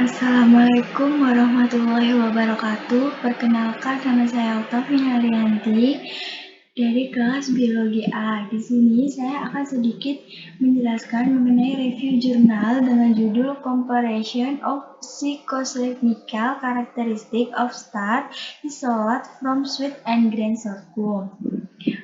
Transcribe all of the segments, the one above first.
Assalamualaikum warahmatullahi wabarakatuh. Perkenalkan, nama saya Oktavina Rianti dari kelas Biologi A. Di sini saya akan sedikit menjelaskan mengenai review jurnal dengan judul Comparison of Psychotechnical Characteristic of Starch Isolate from Sweet and Grain Sorghum.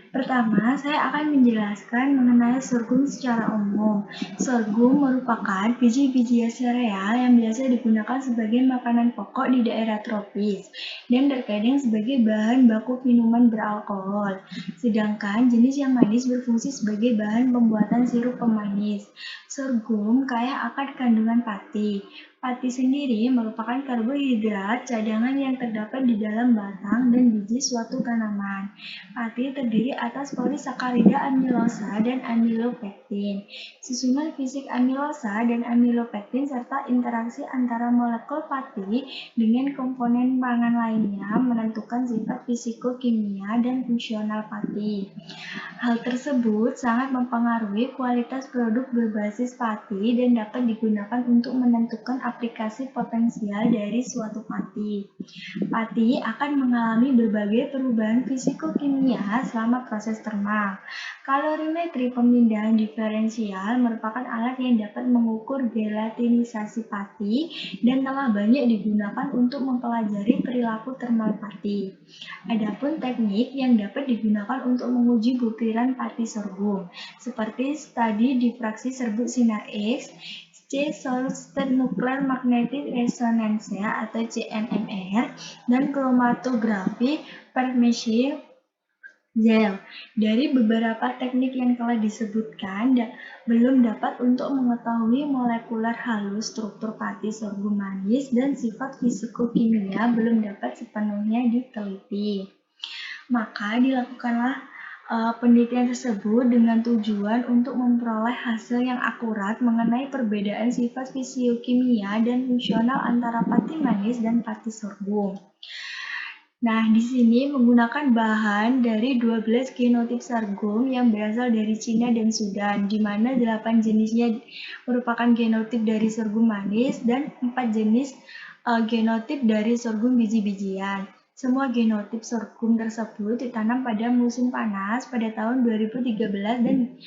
Pertama, saya akan menjelaskan mengenai sorghum secara umum. Sorghum merupakan biji-biji sereal yang biasa digunakan sebagai makanan pokok di daerah tropis dan terkadang sebagai bahan baku minuman beralkohol. Sedangkan jenis yang manis berfungsi sebagai bahan pembuatan sirup pemanis. Sorghum kaya akan kandungan pati. Pati sendiri merupakan karbohidrat cadangan yang terdapat di dalam batang dan biji suatu tanaman. Pati terdiri atas polisakarida amilosa dan amilopektin. Susunan fisik amilosa dan amilopektin serta interaksi antara molekul pati dengan komponen pangan lainnya menentukan sifat fisikokimia dan fungsional pati. Hal tersebut sangat mempengaruhi kualitas produk berbasis pati dan dapat digunakan untuk menentukan aplikasi potensial dari suatu pati. Pati akan mengalami berbagai perubahan fisikokimia selama proses termal. Kalorimetri pemindahan diferensial merupakan alat yang dapat mengukur gelatinisasi pati dan telah banyak digunakan untuk mempelajari perilaku termal pati. Adapun teknik yang dapat digunakan untuk menguji butiran pati sorghum, seperti studi difraksi serbuk sinar X, C-Solstead Nuclear Magnetic Resonance atau CNMR, dan kromatografi Permesil gel. Dari beberapa teknik yang telah disebutkan, belum dapat untuk mengetahui molekular halus struktur pati sorghum manis dan sifat fisikokimia belum dapat sepenuhnya diteliti. Maka dilakukanlah penelitian tersebut dengan tujuan untuk memperoleh hasil yang akurat mengenai perbedaan sifat fisiokimia dan fungsional antara pati manis dan pati sorghum. Nah, di sini menggunakan bahan dari 12 genotip sorghum yang berasal dari Cina dan Sudan, di mana 8 jenisnya merupakan genotip dari sorghum manis dan 4 jenis genotip dari sorghum biji-bijian. Semua genotip sorghum tersebut ditanam pada musim panas pada tahun 2013 dan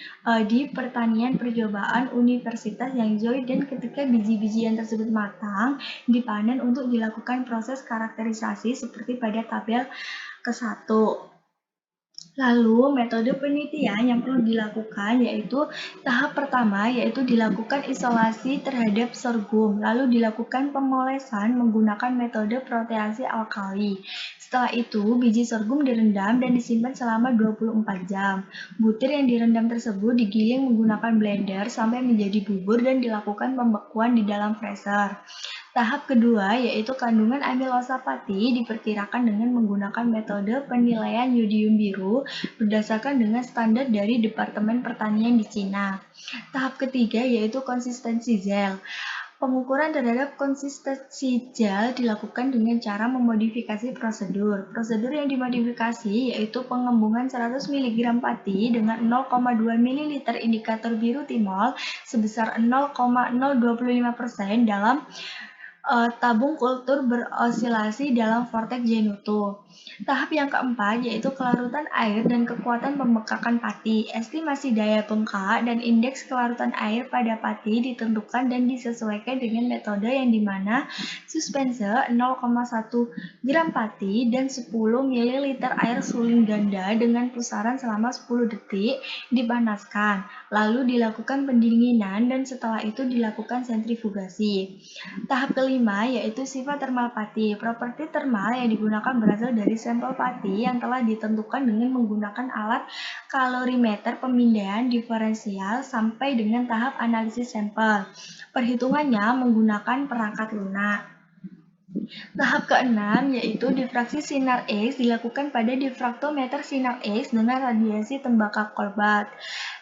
di pertanian percobaan Universitas Yangzhou, dan ketika biji-bijian tersebut matang, dipanen untuk dilakukan proses karakterisasi seperti pada tabel ke-1. Lalu metode penelitian yang perlu dilakukan yaitu tahap pertama yaitu dilakukan isolasi terhadap sorghum, lalu dilakukan pemolesan menggunakan metode proteasi alkali. Setelah itu biji sorghum direndam dan disimpan selama 24 jam. Butir yang direndam tersebut digiling menggunakan blender sampai menjadi bubur dan dilakukan pembekuan di dalam freezer. Tahap kedua yaitu kandungan amilosa pati diperkirakan dengan menggunakan metode penilaian yodium biru berdasarkan dengan standar dari Departemen Pertanian di Cina. Tahap ketiga yaitu konsistensi gel. Pengukuran terhadap konsistensi gel dilakukan dengan cara memodifikasi prosedur. Prosedur yang dimodifikasi yaitu pengembungan 100 mg pati dengan 0,2 ml indikator biru timol sebesar 0,025% dalam tabung kultur berosilasi dalam vortex Genuto. Tahap yang keempat yaitu kelarutan air dan kekuatan pembekakan pati. Estimasi daya bengkak dan indeks kelarutan air pada pati ditentukan dan disesuaikan dengan metode yang dimana suspense 0,1 gram pati dan 10 ml air suling ganda dengan pusaran selama 10 detik dipanaskan, lalu dilakukan pendinginan dan setelah itu dilakukan sentrifugasi. Tahap kelima yaitu sifat termal pati. Properti termal yang digunakan berasal dari sampel pati yang telah ditentukan dengan menggunakan alat kalorimeter pemindahan diferensial sampai dengan tahap analisis sampel. Perhitungannya menggunakan perangkat lunak. Tahap keenam yaitu difraksi sinar X dilakukan pada difraktometer sinar X dengan radiasi tembakau kolbat.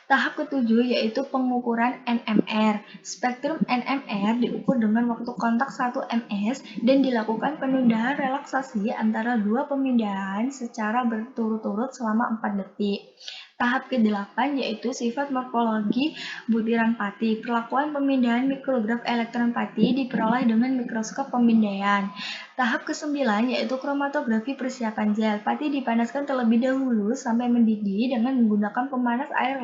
Tahap ketujuh yaitu pengukuran NMR. Spektrum NMR diukur dengan waktu kontak 1 ms dan dilakukan penundaan relaksasi antara dua pemindahan secara berturut-turut selama 4 detik. Tahap ke-8 yaitu sifat morfologi butiran pati. Perlakuan pemindahan mikrograf elektron pati diperoleh dengan mikroskop pemindaian. Tahap ke-9 yaitu kromatografi persiapan gel. Pati dipanaskan terlebih dahulu sampai mendidih dengan menggunakan pemanas air,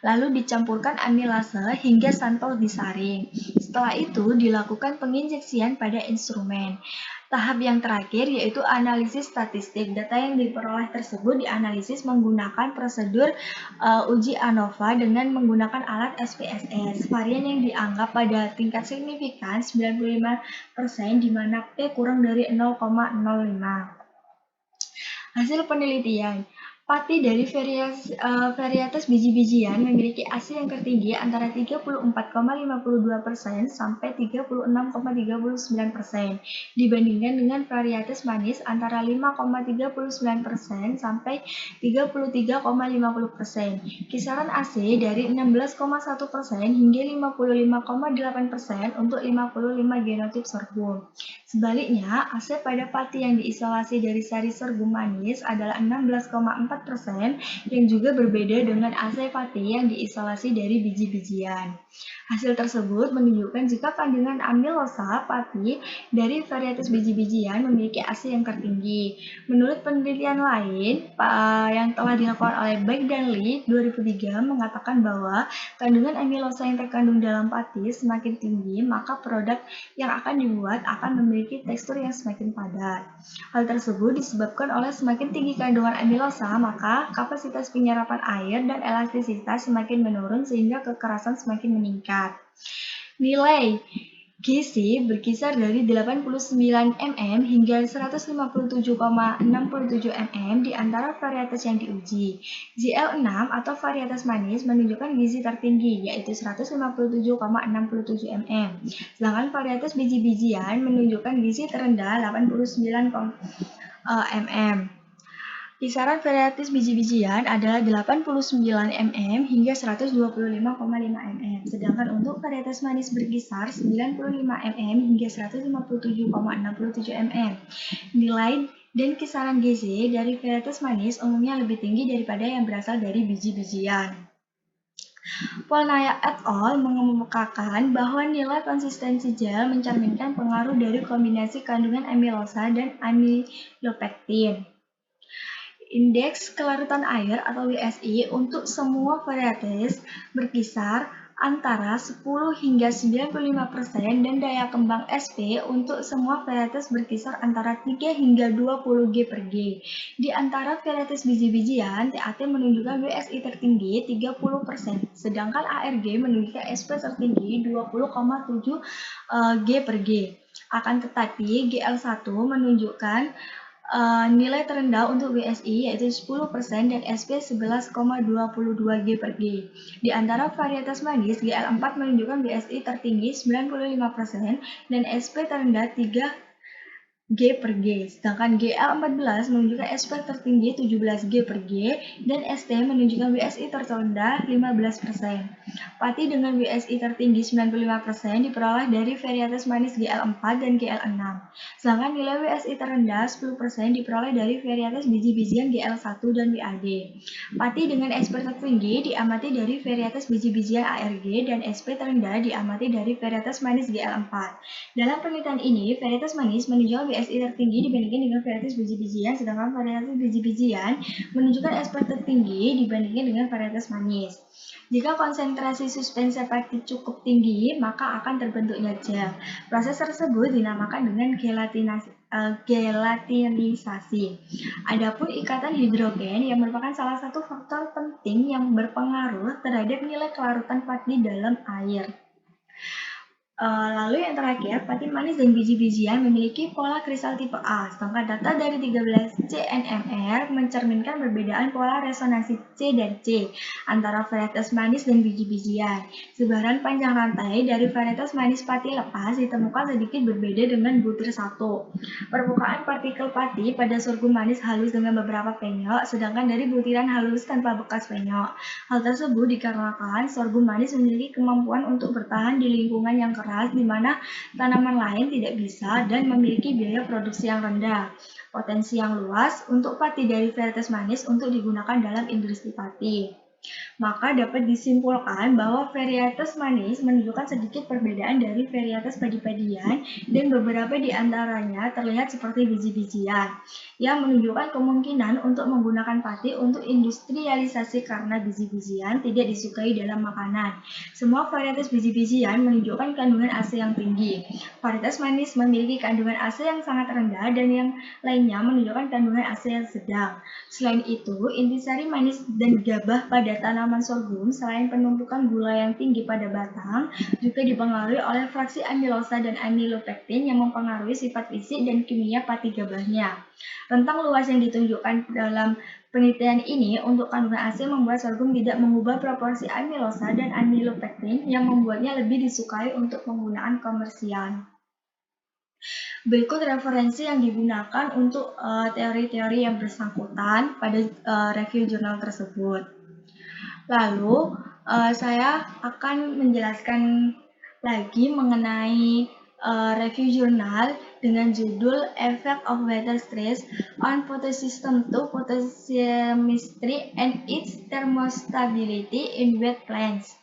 lalu dicampurkan amilase hingga santol disaring. Setelah itu dilakukan penginjeksian pada instrumen. Tahap yang terakhir yaitu analisis statistik. Data yang diperoleh tersebut dianalisis menggunakan prosedur uji ANOVA dengan menggunakan alat SPSS. Varian yang dianggap pada tingkat signifikan 95% di mana P kurang dari 0,05. Hasil penelitian. Pati dari varietas biji-bijian memiliki ASI yang tertinggi antara 34,52% sampai 36,39% dibandingkan dengan varietas manis antara 5,39% sampai 33,50%. Kisaran ASI dari 16,1% hingga 55,8% untuk 55 genotip sorghum. Sebaliknya, ASI pada pati yang diisolasi dari sari sorghum manis adalah 16,4% yang juga berbeda dengan ASI pati yang diisolasi dari biji-bijian. Hasil tersebut menunjukkan jika kandungan amilosa pati dari varietas biji-bijian memiliki ASI yang tertinggi. Menurut penelitian lain yang telah dilakukan oleh Beck dan Lee 2003 mengatakan bahwa kandungan amilosa yang terkandung dalam pati semakin tinggi, maka produk yang akan dibuat akan memiliki tekstur yang semakin padat. Hal tersebut disebabkan oleh semakin tinggi kandungan amilosa, maka kapasitas penyerapan air dan elastisitas semakin menurun sehingga kekerasan semakin meningkat. Nilai gizi berkisar dari 89 mm hingga 157,67 mm di antara varietas yang diuji. ZL6 atau varietas manis menunjukkan gizi tertinggi yaitu 157,67 mm. Sedangkan varietas biji-bijian menunjukkan gizi terendah 89 mm. Kisaran varietas biji-bijian adalah 89 mm hingga 125,5 mm. Sedangkan untuk varietas manis berkisar 95 mm hingga 157,67 mm. Nilai dan kisaran gizi dari varietas manis umumnya lebih tinggi daripada yang berasal dari biji-bijian. Polnaya et al. Mengemukakan bahwa nilai konsistensi gel mencerminkan pengaruh dari kombinasi kandungan amilosa dan amilopektin. Indeks kelarutan air atau WSI untuk semua varietas berkisar antara 10 hingga 95% dan daya kembang SP untuk semua varietas berkisar antara 3 hingga 20 G per G. Di antara varietas biji-bijian, TAT menunjukkan WSI tertinggi 30%, sedangkan ARG menunjukkan SP tertinggi 20,7 G per G. Akan tetapi, GL1 menunjukkan nilai terendah untuk WSI yaitu 10% dan SP 11,22 G per G. Di antara varietas manis, GL4 menunjukkan WSI tertinggi 95% dan SP terendah 3 G per G, sedangkan GL14 menunjukkan SP tertinggi 17 G per G dan ST menunjukkan WSI terendah 15%. Pati dengan WSI tertinggi 95% diperoleh dari varietas manis GL4 dan GL6, sedangkan nilai WSI terendah 10% diperoleh dari varietas biji-bijian GL1 dan WAD. Pati dengan SP tertinggi diamati dari varietas biji-bijian ARG dan SP terendah diamati dari varietas manis GL4. Dalam penelitian ini, varietas manis menunjukkan WSI tertinggi dibandingkan dengan varietas biji-bijian, sedangkan varietas biji-bijian menunjukkan SP tertinggi dibandingkan dengan varietas manis. Jika konsentrasi suspensi pati cukup tinggi, maka akan terbentuknya gel. Proses tersebut dinamakan dengan gelatinisasi. Adapun ikatan hidrogen yang merupakan salah satu faktor penting yang berpengaruh terhadap nilai kelarutan pati dalam air. Lalu yang terakhir, pati manis dan biji-bijian memiliki pola kristal tipe A, sedangkan data dari 13 CNMR mencerminkan perbedaan pola resonansi C dan C antara varietas manis dan biji-bijian. Sebaran panjang rantai dari varietas manis pati lepas ditemukan sedikit berbeda dengan butir 1. Permukaan partikel pati pada sorghum manis halus dengan beberapa penyok, sedangkan dari butiran halus tanpa bekas penyok. Hal tersebut dikarenakan sorghum manis memiliki kemampuan untuk bertahan di lingkungan yang keras keras di mana tanaman lain tidak bisa dan memiliki biaya produksi yang rendah. Potensi yang luas untuk pati dari varietas manis untuk digunakan dalam industri pati. Maka dapat disimpulkan bahwa varietas manis menunjukkan sedikit perbedaan dari varietas padi-padian dan beberapa di antaranya terlihat seperti biji-bijian yang menunjukkan kemungkinan untuk menggunakan pati untuk industrialisasi karena biji-bijian tidak disukai dalam makanan. Semua varietas biji-bijian menunjukkan kandungan AC yang tinggi. Varietas manis memiliki kandungan AC yang sangat rendah dan yang lainnya menunjukkan kandungan AC yang sedang. Selain itu, intisari manis dan gabah pada tanaman sorghum selain penumpukan gula yang tinggi pada batang, juga dipengaruhi oleh fraksi amilosa dan amilopektin yang mempengaruhi sifat fisik dan kimia pati gabahnya. Rentang luas yang ditunjukkan dalam penelitian ini untuk kandungan AC membuat sorghum tidak mengubah proporsi amilosa dan amilopektin yang membuatnya lebih disukai untuk penggunaan komersial. Berikut referensi yang digunakan untuk teori-teori yang bersangkutan pada review jurnal tersebut. Lalu, saya akan menjelaskan lagi mengenai review jurnal dengan judul Effect of Weather Stress on Photosystem to Photochemistry and its Thermostability in Wet Plants.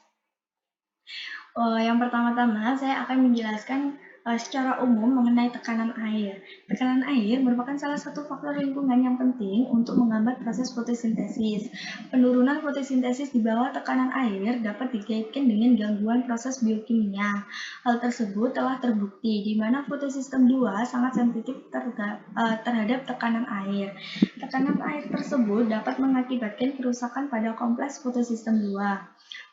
Yang pertama-tama, saya akan menjelaskan secara umum mengenai tekanan air. Tekanan air merupakan salah satu faktor lingkungan yang penting untuk menghambat proses fotosintesis. Penurunan fotosintesis di bawah tekanan air dapat dikaitkan dengan gangguan proses biokimia. Hal tersebut telah terbukti, di mana fotosistem 2 sangat sensitif terhadap tekanan air. Tekanan air tersebut dapat mengakibatkan kerusakan pada kompleks fotosistem 2.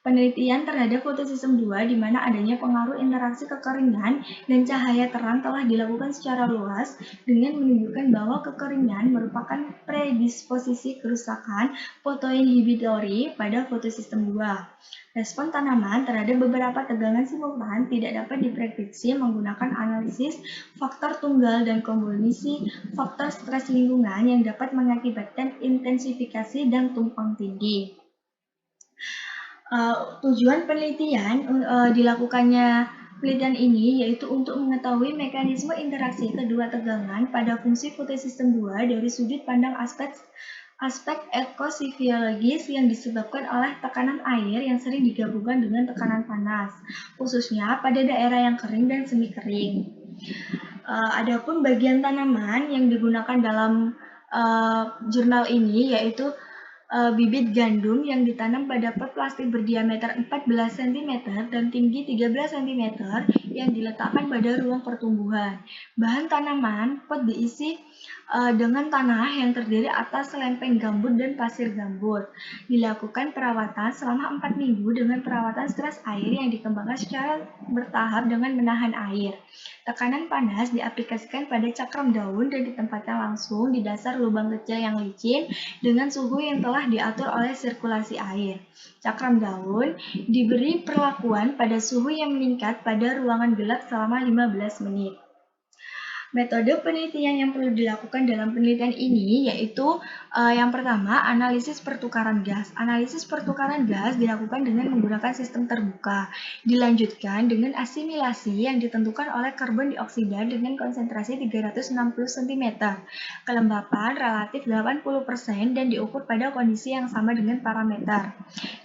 Penelitian terhadap fotosistem 2 di mana adanya pengaruh interaksi kekeringan dan cahaya terang telah dilakukan secara luas dengan menunjukkan bahwa kekeringan merupakan predisposisi kerusakan fotoinhibitory pada fotosistem 2. Respon tanaman terhadap beberapa tegangan simultan tidak dapat diprediksi menggunakan analisis faktor tunggal dan kombinasi faktor stres lingkungan yang dapat mengakibatkan intensifikasi dan tumpang tindih. Tujuan penelitian dilakukannya penelitian ini yaitu untuk mengetahui mekanisme interaksi kedua tegangan pada fungsi fotosistem 2 dari sudut pandang aspek ekofisiologis yang disebabkan oleh tekanan air yang sering digabungkan dengan tekanan panas, khususnya pada daerah yang kering dan semi kering. Adapun bagian tanaman yang digunakan dalam jurnal ini yaitu bibit gandum yang ditanam pada pot plastik berdiameter 14 cm dan tinggi 13 cm yang diletakkan pada ruang pertumbuhan. Bahan tanaman pot diisi dengan tanah yang terdiri atas lempeng gambut dan pasir gambut. Dilakukan perawatan selama 4 minggu dengan perawatan stres air yang dikembangkan secara bertahap dengan menahan air. Tekanan panas diaplikasikan pada cakram daun dan ditempatkan langsung di dasar lubang kecil yang licin dengan suhu yang telah diatur oleh sirkulasi air. Cakram daun diberi perlakuan pada suhu yang meningkat pada ruangan gelap selama 15 menit. Metode penelitian yang perlu dilakukan dalam penelitian ini yaitu yang pertama, analisis pertukaran gas. Analisis pertukaran gas dilakukan dengan menggunakan sistem terbuka. Dilanjutkan dengan asimilasi yang ditentukan oleh karbon dioksida dengan konsentrasi 360 cm. Kelembapan relatif 80% dan diukur pada kondisi yang sama dengan parameter.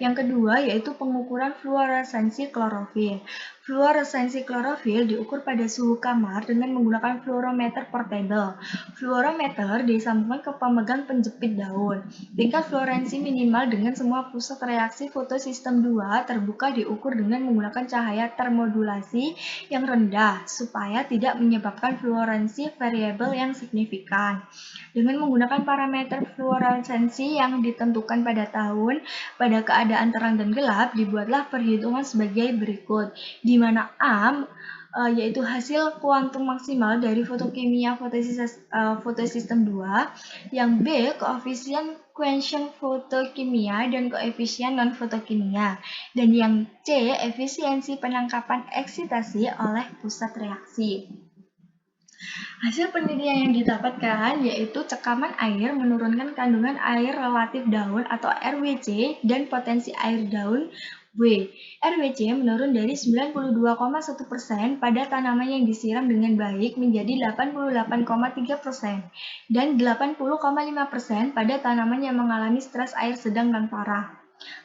Yang kedua yaitu pengukuran fluoresensi klorofil. Fluoresensi klorofil diukur pada suhu kamar dengan menggunakan fluorometer portable. Fluorometer disambungkan ke pemegang penjepit daun. Tingkat fluoresensi minimal dengan semua pusat reaksi fotosistem 2 terbuka diukur dengan menggunakan cahaya termodulasi yang rendah supaya tidak menyebabkan fluoresensi variabel yang signifikan. Dengan menggunakan parameter fluoresensi yang ditentukan pada tahun, pada keadaan terang dan gelap, dibuatlah perhitungan sebagai berikut, di mana A yaitu hasil kuantum maksimal dari fotokimia fotosistem 2, yang B koefisien quotient fotokimia dan koefisien non-fotokimia, dan yang C efisiensi penangkapan eksitasi oleh pusat reaksi. Hasil penelitian yang didapatkan yaitu cekaman air menurunkan kandungan air relatif daun atau RWC dan potensi air daun W. RWC menurun dari 92,1% pada tanaman yang disiram dengan baik menjadi 88,3% dan 80,5% pada tanaman yang mengalami stres air sedang dan parah.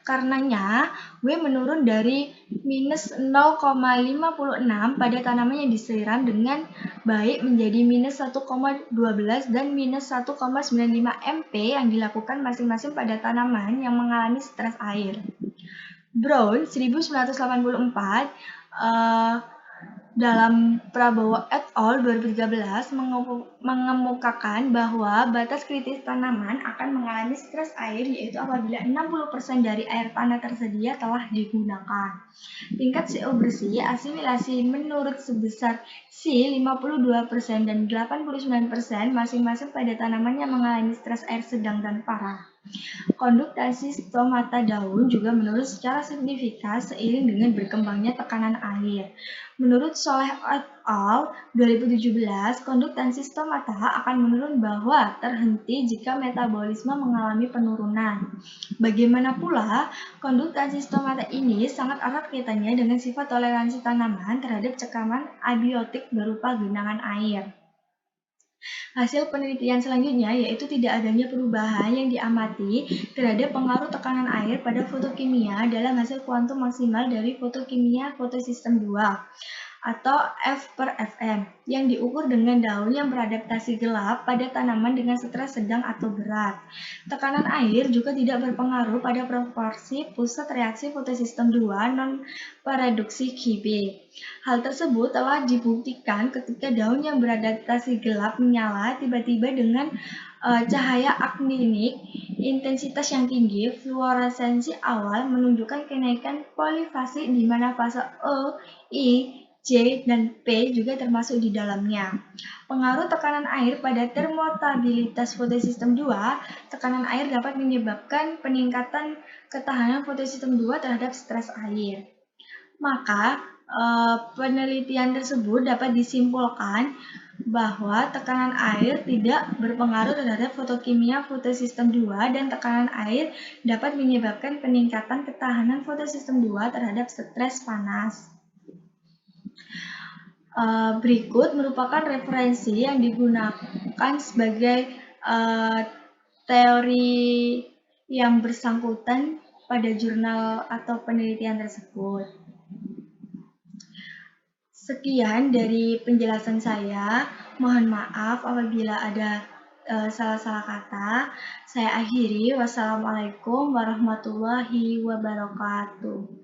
Karenanya, W menurun dari minus 0,56 pada tanaman yang disiram dengan baik menjadi minus 1,12 dan minus 1,95 MP yang dilakukan masing-masing pada tanaman yang mengalami stres air. Brown 1984 dalam Prabowo et al. 2013 mengemukakan bahwa batas kritis tanaman akan mengalami stres air yaitu apabila 60% dari air tanah tersedia telah digunakan. Tingkat CO bersih asimilasi menurut sebesar C 52% dan 89% masing-masing pada tanaman yang mengalami stres air sedang dan parah. Konduktasi stomata daun juga menurun secara signifikan seiring dengan berkembangnya tekanan air. Menurut Soleh et al. 2017, konduktasi stomata akan menurun bahwa terhenti jika metabolisme mengalami penurunan. Bagaimana pula, konduktasi stomata ini sangat erat kaitannya dengan sifat toleransi tanaman terhadap cekaman abiotik berupa genangan air. Hasil penelitian selanjutnya yaitu tidak adanya perubahan yang diamati terhadap pengaruh tekanan air pada fotokimia dalam hasil kuantum maksimal dari fotokimia fotosistem 2 atau F/Fm yang diukur dengan daun yang beradaptasi gelap pada tanaman dengan stres sedang atau berat. Tekanan air juga tidak berpengaruh pada proporsi pusat reaksi fotosistem 2 non-paradoksi Kb. Hal tersebut telah dibuktikan ketika daun yang beradaptasi gelap menyala tiba-tiba dengan cahaya aktinik intensitas yang tinggi. Fluoresensi awal menunjukkan kenaikan polifasi di mana fase E, I, J, dan P juga termasuk di dalamnya. Pengaruh tekanan air pada termotabilitas fotosistem 2, tekanan air dapat menyebabkan peningkatan ketahanan fotosistem 2 terhadap stres air. Maka, penelitian tersebut dapat disimpulkan bahwa tekanan air tidak berpengaruh terhadap fotokimia fotosistem 2 dan tekanan air dapat menyebabkan peningkatan ketahanan fotosistem 2 terhadap stres panas. Berikut merupakan referensi yang digunakan sebagai teori yang bersangkutan pada jurnal atau penelitian tersebut. Sekian dari penjelasan saya. Mohon maaf apabila ada salah-salah kata. Saya akhiri. Wassalamualaikum warahmatullahi wabarakatuh.